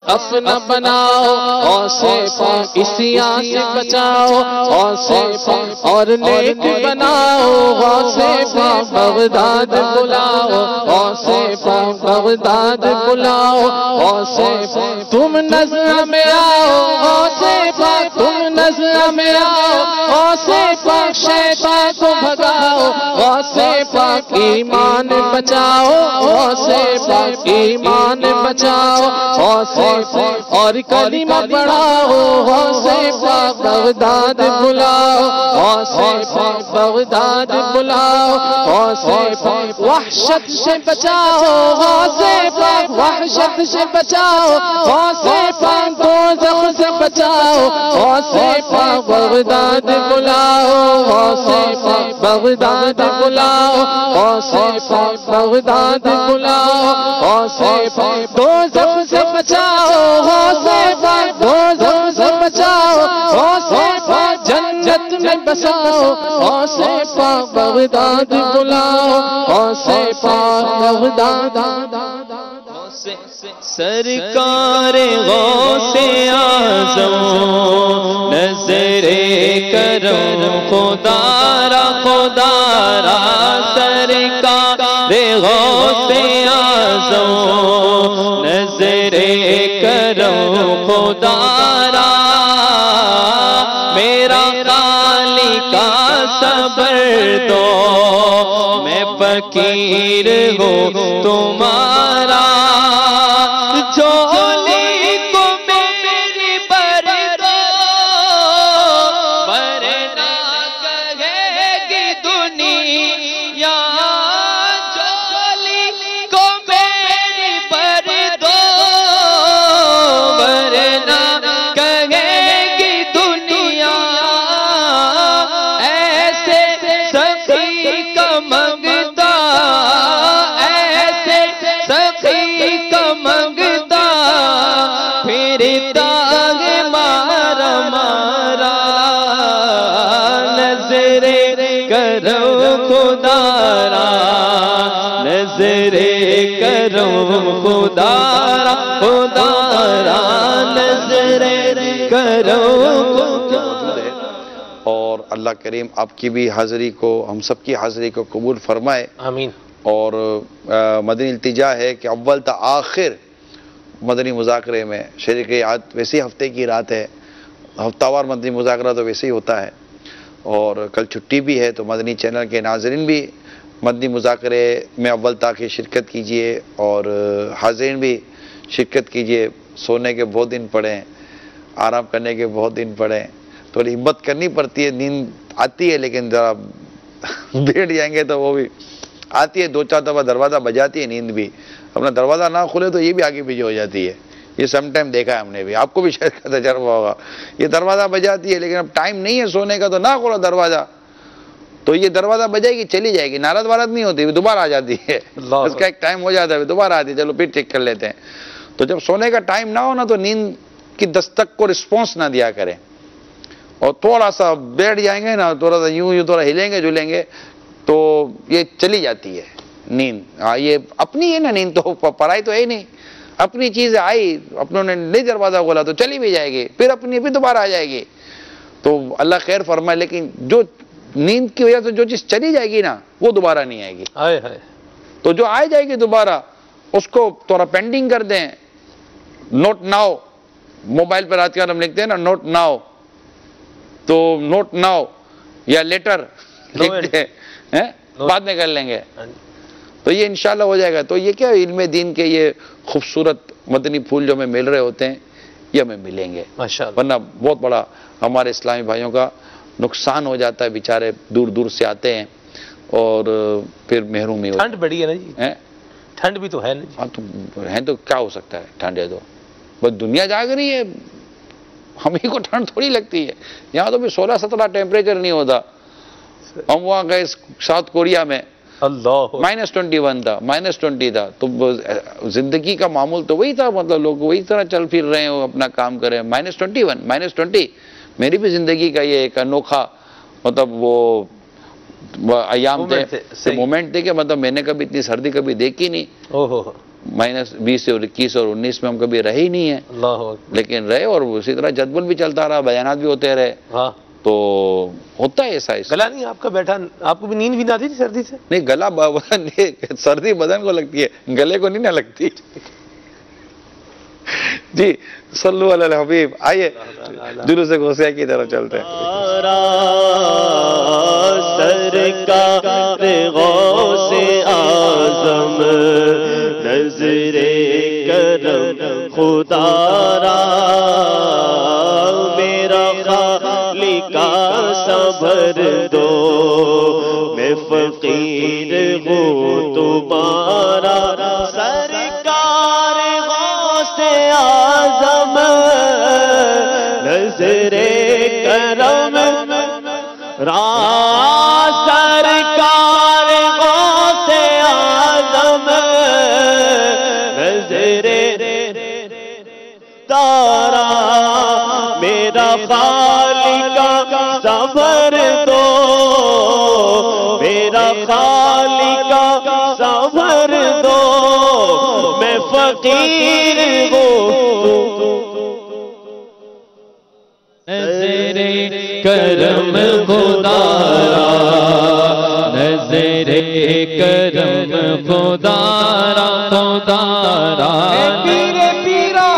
اپنا بناؤ اور سے اسیا سے بچاؤ اور سے اور نیک بناؤ اور سے بغداد بلاؤ اور سے بغداد بلاؤ اور سے تم نظر میں آؤ اور سے تم نظر میں آؤ اور سے شیطان کو بھگاؤ اور سے ایمان بچاؤ اور سے ایمان بچاؤ اور سے اور کلمہ پڑھاؤ اور سے بغداد بلاؤ اور سے بغداد بلاؤ اور سے وحشت سے بچاؤ اور سے وحشت سے بچاؤ اور سے دوزخ سے بچاؤ اور سے بغداد بلاؤ اور سے بغداد بلاؤ اور سے بغداد بلاؤ اور سے دوزخ سے بچاؤ اور سے دوزخ سے بچاؤ اور سے جنت میں بساؤ اور سے بغداد بلاؤ اور سے بغداد سرکار غوث اعظم نظر کرم خدا را سرکار غوث اعظم نظر کرم خدا را میرا خالق کا صبر دو میں فقیر ہوں تمہارا جھولی کو میری بھر دو ورنہ کہے گی دنیا جھولی کو میری بھر دو ورنہ کہے گی دنیا ایسے سخی کا منگتا ایسے سخی کا منگتا پھرتا ہے مارا مارا نظر کرو خدا را نظر کرو خدا را نظر کرو اور اللہ کریم آپ کی بھی حاضری کو ہم سب کی حاضری کو قبول فرمائے آمین اور مدنی التجا ہے کہ اول تا آخر مدنی مذاکرے میں شریک عاد ویسے ہفتے کی رات ہے ہفتہ وار مدنی مذاکرہ تو ویسے ہی ہوتا ہے اور کل چھٹی بھی ہے تو مدنی چینل کے ناظرین بھی مدنی مذاکرے میں اول تا کی شرکت کیجئے اور حاضرین بھی شرکت کیجئے سونے کے بہت دن پڑے ہیں آرام کرنے کے بہت دن پڑے ہیں تھوڑی ہمت کرنی پڑتی ہے نیند آتی ہے لیکن ذرا بیٹھ جائیں گے تو وہ بھی آتی ہے دو چار دفعہ دروازہ بجاتی ہے نیند بھی اپنا دروازہ نہ کھلے تو یہ بھی آگے پیچھے ہو جاتی ہے یہ سم ٹائم دیکھا ہے ہم نے بھی آپ کو بھی شاید کا تجربہ ہوگا یہ دروازہ بجاتی ہے لیکن اب ٹائم نہیں ہے سونے کا تو نہ کھولو دروازہ تو یہ دروازہ بجائے گی چلی جائے گی نارد وارد نہیں ہوتی دوبارہ آ جاتی ہے اس کا ایک ٹائم ہو جاتا ہے دوبارہ آتی ہے چلو پھر چیک کر لیتے ہیں تو جب سونے کا ٹائم نہ ہونا تو نیند کی دستک کو رسپانس نہ دیا کریں اور تھوڑا سا بیٹھ جائیں گے نا تھوڑا سا یوں تھوڑا ہلیں گے جلیں گے تو یہ چلی جاتی ہے نیند یہ اپنی ہے نا نیند تو پڑھائی تو ہے ہی نہیں اپنی چیزیں آئی اپنوں نے نہیں دروازہ کھولا تو چلی بھی جائے گی پھر اپنی بھی دوبارہ آ جائے گی تو اللہ خیر فرمائے لیکن جو نیند کی وجہ سے جو چیز چلی جائے گی نا وہ دوبارہ نہیں آئے گی تو جو آ جائے گی دوبارہ اس کو تھوڑا پینڈنگ کر دیں نوٹ ناؤ موبائل پر آج کل ہم لکھتے ہیں نا نوٹ ناؤ تو نوٹ ناؤ یا لیٹر لکھتے ہیں بعد میں کر لیں گے تو یہ انشاءاللہ ہو جائے گا تو یہ کیا علم دین کے یہ خوبصورت مدنی پھول جو ہمیں مل رہے ہوتے ہیں یہ ہمیں ملیں گے ورنہ بہت بڑا ہمارے اسلامی بھائیوں کا نقصان ہو جاتا ہے بیچارے دور دور سے آتے ہیں اور پھر محرومی ہوتی ہے ٹھنڈ بڑی ہے نا جی ٹھنڈ بھی تو ہے نا جی ہاں تو ہیں تو کیا ہو سکتا ہے ٹھنڈ ہے تو بس دنیا جاگ رہی ہے ہمیں کو ٹھنڈ تھوڑی لگتی ہے یہاں تو بھی 16-17 ٹیمپریچر نہیں ہوتا ہم وہاں گئے ساؤتھ کوریا میں -21 تھا -20 تھا تو زندگی کا معمول تو وہی تھا مطلب لوگ وہی طرح چل پھر رہے ہیں اپنا کام کریں -21 میری بھی زندگی کا یہ ایک انوکھا مطلب وہ ایام تھے مومنٹ تھے کہ مطلب میں نے کبھی اتنی سردی کبھی دیکھی نہیں -20 اور 21 اور 19 میں ہم کبھی رہے ہی نہیں ہیں، اللہ اکبر. لیکن رہے اور اسی طرح جدول بھی چلتا رہا، بیانات بھی ہوتے رہے. ہاں تو ہوتا ہے ایسا. گلا نہیں آپ کا بیٹھا؟ آپ کو بھی نیند بھی نہ آتی تھی سردی سے؟ نہیں، گلا سردی بدن کو لگتی ہے، گلے کو نہیں نہ لگتی. جی صلو علی الحبیب. آئیے جلوس غوثیہ کی طرف چلتے ہیں. سرکار غوث اعظم نظر کرم خدا را میرا خالق صبر دو میں فقیر ہوں تمہارا. سرکار غوث اعظم نظر کرم را سرکار غوث اعظم نظر تارا میرا خالق صبر دو میرا خالق صبر دو میں فقیر ہوں. نظر کرم خدا را نظر کرم خدا را خدا را. پیر پیرا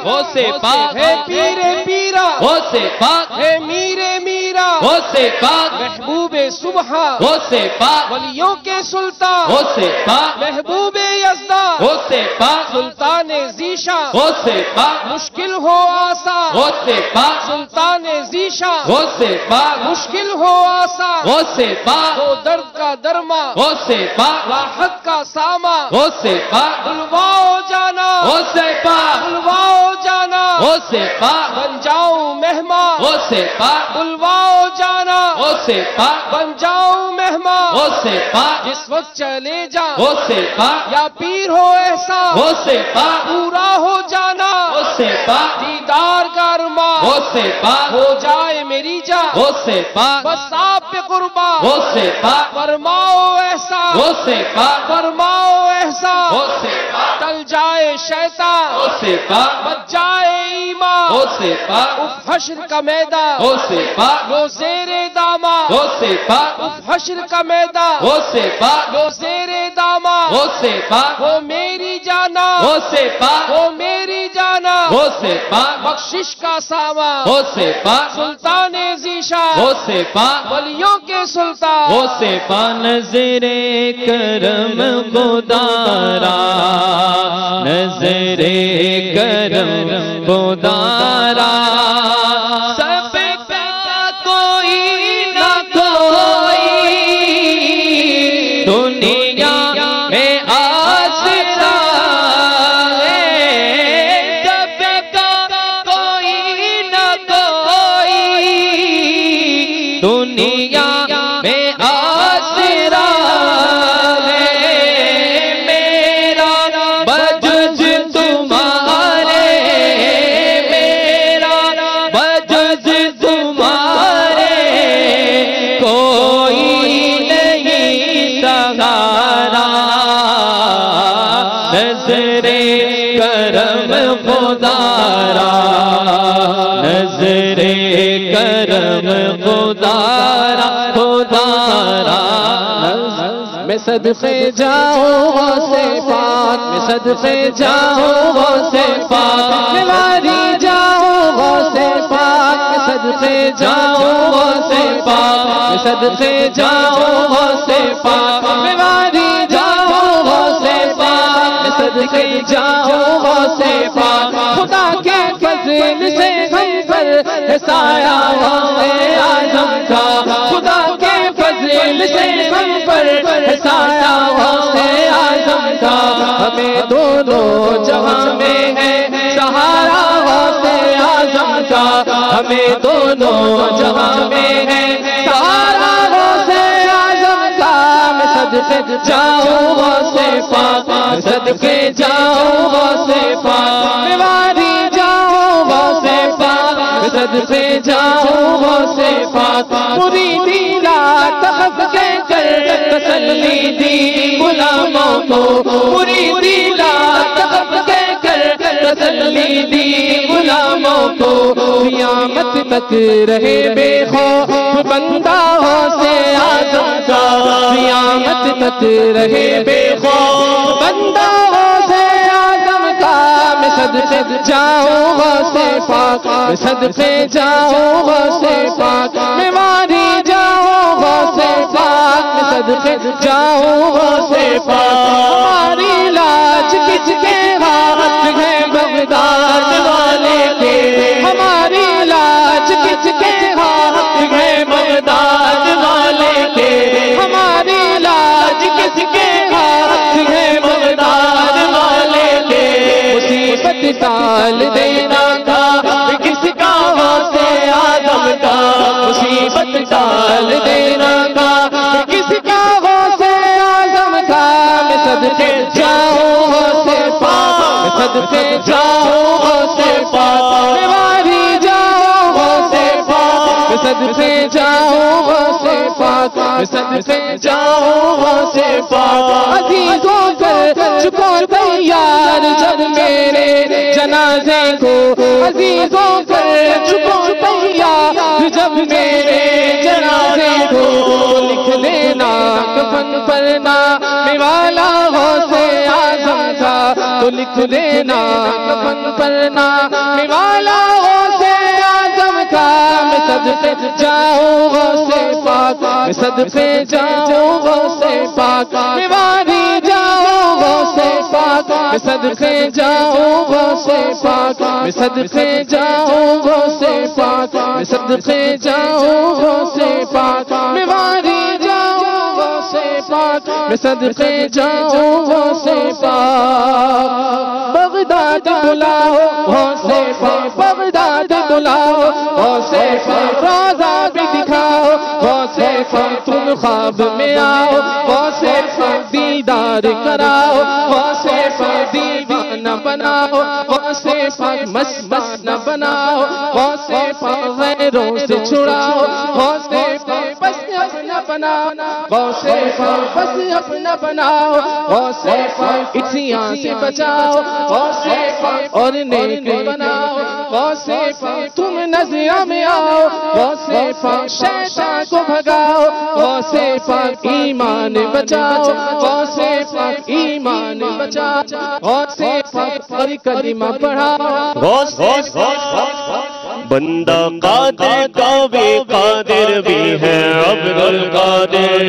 وہ سے پاک ہے، پیر پیرا وہ سے پاک ہے، میر میرا وہ سے پاک محبوب صبح وہ سے پاک ولیوں کے سلطان وہ سے پاک محبوب یزداں وہ سے پاک سلطان ذیشاں وہ سے پاک مشکل ہو آسان وہ سے پاک سلطان ذیشاں وہ سے پاک مشکل ہو آسان وہ سے پاک وہ درد کا درما وہ سے پاک راحت کا ساما وہ سے پاک بلواؤ جانا وہ سے پاک بلواؤ جانا وہ سے پاک بن جاؤں مہمان وہ سے پاک بلواؤ جانا وہ سے پاک بن جاؤں مہمان وہ سے پاک جس وقت چلے جا وہ سے پاک یا پیر ہو احسان وہ سے پاک پورا ہو جانا وہ سے پاک دیدار کا ارمان وہ سے پاک ہو جائے میری جان وہ سے پاک بس آپ پہ قربان وہ سے پاک فرماؤ احسان وہ سے پاک فرماؤ احسان وہ سے پاک ٹل جائے شیطان وہ سے پاک بچ جائے ایمان وہ سے پاک اف حشر کا میدان وہ سے پاک لو زیر دامان وہ سے پاک اف حشر کا میدان وہ سے پاک لو زیر دامان وہ سے پاک وہ میری جانا وہ سے پاک وہ میری جانا وہ سے پاک بخشش کا سامان وہ سے پاک سلطان ذیشان وہ سے پاک ولیوں کے سلطان وہ سے پاک نظر کرم خدا را نظر کرم خدا را سب کا کوئی نہ کوئی دنیا میں آسرا ہے سب کا کوئی نہ کوئی دنیا میں آسرا ہے میرا بجز تمہارے میرا بجز تمہارے کوئی نہیں سہارا نظر کرم خدا را نظر کرم خدا را خدا را میں صدقے جاؤں سے پاک میں صدقے جاؤں سے پاک میں واری جاؤں سے پاک میں صدقے جاؤں سے پاک میں صدقے جاؤں سے پاک میں واری جاؤں سے پاک میں صدقے جاؤں سے پاک خدا کے فضل سے ہم پر ہے سایہ غوث اعظم کا خدا کے فضل سے ہم پر ہے سایہ غوث اعظم کا ہمیں دونوں جہاں میں ہے سہارا غوث اعظم کا ہمیں دونوں جہاں میں ہے سہارا غوث اعظم کا میں صدقے جاؤں غوث پاک میں صدقے جاؤں غوث پاک میں واری جاؤں غوث پاک میں صدقے جاؤں غوث پاک مریدی لا تخف کہہ کر تسلی دی غلاموں کو مریدی لا تسلی دی غلاموں کو قیامت تک رہے بے خوف بندہ غوث اعظم کا قیامت تک رہے بے خوف بندہ غوث اعظم کا میں صدقے جاؤں غوث پاک میں صدقے جاؤں غوث پاک میں واری جاؤں غوث پاک میں صدقے جاؤں غوث پاک ہماری لاج کس کے ہاتھ ہے بغداد والے کے ہماری لاج کس کے ہاتھ ہے بغداد والے کے ہماری لاج کس کے ہاتھ ہے بغداد والے کے مصیبت ٹال دینا تھا کس کا غوث اعظم کا مصیبت ٹال دینا تھا کس کا غوث اعظم کا میں صدقے جاؤں غوث پاک میں صدقے جاؤں غوث پاک میں واری جاؤں غوث پاک میں صدقے جاؤں غوث پاک میں صدقے جاؤں غوث پاک عزیزوں کر چکو تیار جب میرے جنازے کو عزیزوں کر چکو تیار جب میرے جنازے کو لکھ دینا کفن پر نام والا غوث اعظم کا تو لکھ دینا کفن پر نام والا غوث اعظم کا میں صدقے جاؤں غوث پاک میں صدقے جاؤں غوث پاک میں واری جاؤں غوث پاک میں صدقے جاؤں غوث پاک میں صدقے جاؤں غوث پاک میں صدقے جاؤں غوث پاک میں واری جاؤں غوث پاک میں صدقے جاؤں غوث پاک بغداد بلاؤ غوث پاک بغداد بلاؤ غوث پاک روضہ بھی دکھاؤ غوث پاک تم خواب میں آؤ غوث پاک دیدار کراؤ غوث پاک دیوانہ بناؤ غوث پاک مست نہ بناؤ غوث پاک غیروں سے چھڑاؤ غوث پاک بس اپنا بناؤ غوث پاک بس اپنا بناؤ غوث پاک عصیاں سے بچاؤ غوث پاک اور نیک بناؤ غوث پاک تم نظر میں آؤ غوث پاک شیطان کو بھگاؤ غوث پاک ایمان بچاؤ غوث پاک ایمان بچاؤ غوث پاک اور کلمہ پڑھاؤ غوث بندہ قادر کا بھی قادر بھی ہے عبد القادر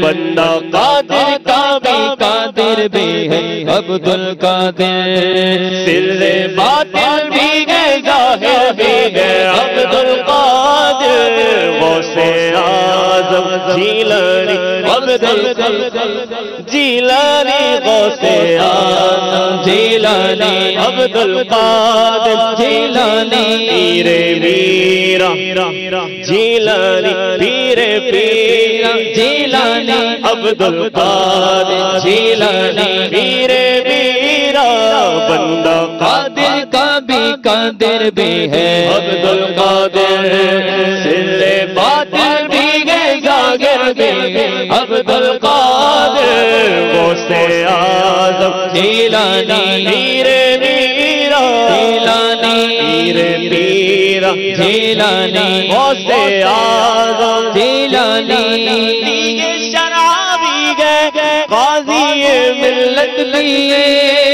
بندہ قادر کا بھی قادر بھی ہے عبد القادر سر باطن بھی ہے ظاہر بھی ہے عبد القادر غوث اعظم جیلانی عبد القادر جیلانی غوث اعظم جیلانی عبد القادر جیلانی پیر میرا جیلانی پیر پیرا جیلانی عبد القادر جیلانی پیر میرا بندہ قادر کا بھی قادر بھی ہے عبد القادر سر باطن بھی ہے ظاہر بھی ہے عبد القادر غوث اعظم جیلانی پیر میرا جیلانی پیر میرا جیلانی غوث اعظم جیلانی شرابی گئے قاضی ملت لیے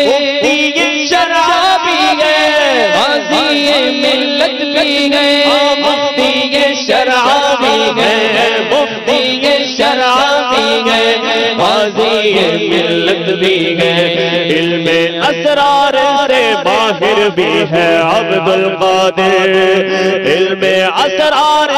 مفتی شرابی گئے قاضی ملت لیے مفتی شرابی گئے مفتی شرابی گئے قاضی ملت بھی گئے علم اسرار سے باہر بھی ہے عبد القادر علم اسرار